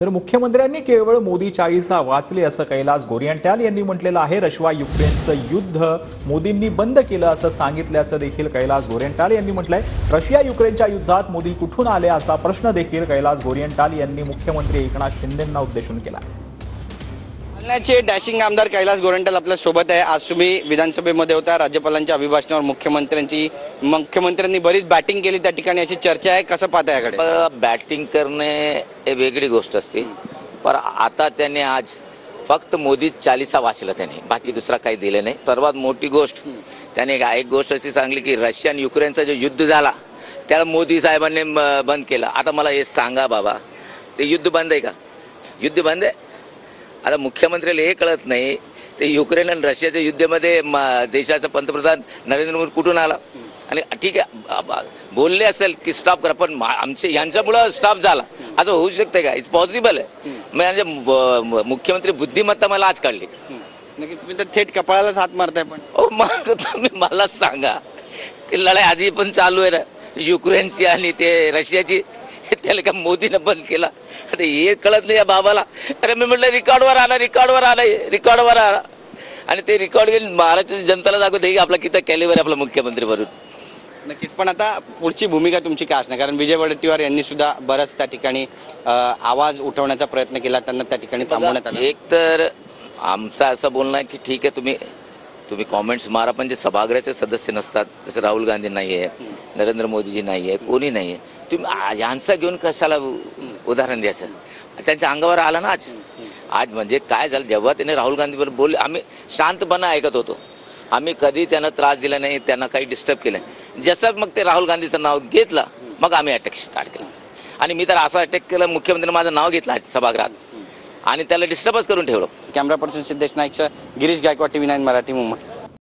तर मुख्यमंत्र्यांनी केवळ मोदी चाळीसा वाचले असं कैलास गोरियंट्याल यांनी म्हटलेलं आहे। रशिया युक्रेनचं युद्ध मोदींनी बंद केलं असं सांगितल्याचं देखील कैलास गोरियंट्याल यांनी म्हटलंय। रशिया युक्रेनच्या युद्धात मोदी कुठून आले असा प्रश्न देखील कैलास गोरियंट्याल यांनी मुख्यमंत्री एकनाथ शिंदेंना उद्देशून केला। जालन्याचे डॅशिंग आमदार कैलास गोरंट्याल आपल्या सोबत आहे। आज तुम्ही विधानसभेमध्ये होता, राज्यपालांच्या अभिभाषणावर मुख्यमंत्र्यांनी बरीच बॅटिंग केली त्या ठिकाणी अशी चर्चा आहे, कसं पाहता याकडे? बॅटिंग करणे हे वेगळी गोष्ट असते, पण आता त्याने आज फक्त मोदी चालीसा वाचला त्याने, बाकी दुसरा काही दिलं नाही। सर्वात मोठी गोष्ट त्याने एक गोष्ट अशी सांगली की रशिया आणि युक्रेनचा जो युद्ध झाला त्याला मोदी साहेबांनी बंद केलं। आता मला हे सांगा बाबा, ते युद्ध बंद आहे का? युद्ध बंद आहे? आता मुख्यमंत्र्याला हे कळत नाही ते युक्रेन आणि रशियाच्या युद्धामध्ये देशाचा पंतप्रधान नरेंद्र मोदी कुठून आला? आणि ठीक आहे बोलले असेल की स्टॉप करा, पण आमचे यांच्यामुळं स्टॉप झाला असं होऊ शकते का? इट्स पॉसिबल आहे। म्हणजे मुख्यमंत्री बुद्धिमत्ता मला आज कळली। नक्की तुम्ही तर थेट कपाळालाच हात मारताय, पण मग तुम्ही मला सांगा, ती लढाई आधी पण चालू आहे ना युक्रेनची आणि ते रशियाची, त्याला का मोदीनं बंद केला? आता हे कळत नाही या बाबाला। अरे मी म्हटलं रिकॉर्डवर आला आणि ते रेकॉर्ड घेऊन महाराष्ट्राच्या जनतेला दाखवते की आपला किती कॅलिबर आपला मुख्यमंत्री वरून। नक्कीच, पण आता पुढची भूमिका तुमची काय असणार? कारण विजय वडेट्टीवार यांनी सुद्धा बऱ्याच त्या ठिकाणी आवाज उठवण्याचा प्रयत्न केला, त्यांना त्या ठिकाणी थांबवण्यात आलं। एक तर आमचं असं बोलणं आहे की ठीक आहे तुम्ही कॉमेंट्स मारा, पण जे सभागृहाचे सदस्य नसतात, जसं राहुल गांधी नाही आहे, नरेंद्र मोदीजी नाही आहे, कोणी नाही आहे, तुम्ही यांचं घेऊन कशाला उदाहरण द्यायचं? त्यांच्या अंगावर आलं ना आज म्हणजे काय झालं, जेव्हा त्याने राहुल गांधीवर बोलले आम्ही शांतपणे ऐकत होतो, आम्ही कधी त्यांना त्रास दिला नाही, त्यांना काही डिस्टर्ब केलं नाही। जसं मग ते राहुल गांधीचं नाव घेतलं मग आम्ही अटॅक स्टार्ट केला, आणि मी तर असं अटॅक केलं, मुख्यमंत्री माझं नाव घेतलं आज सभागृहात आणि त्याला डिस्टर्बच करून ठेवलं। कॅमेरा पर्सन सिद्धेश नाईकसह गिरीश गायकवाड, TV9 मराठी, मुंबई।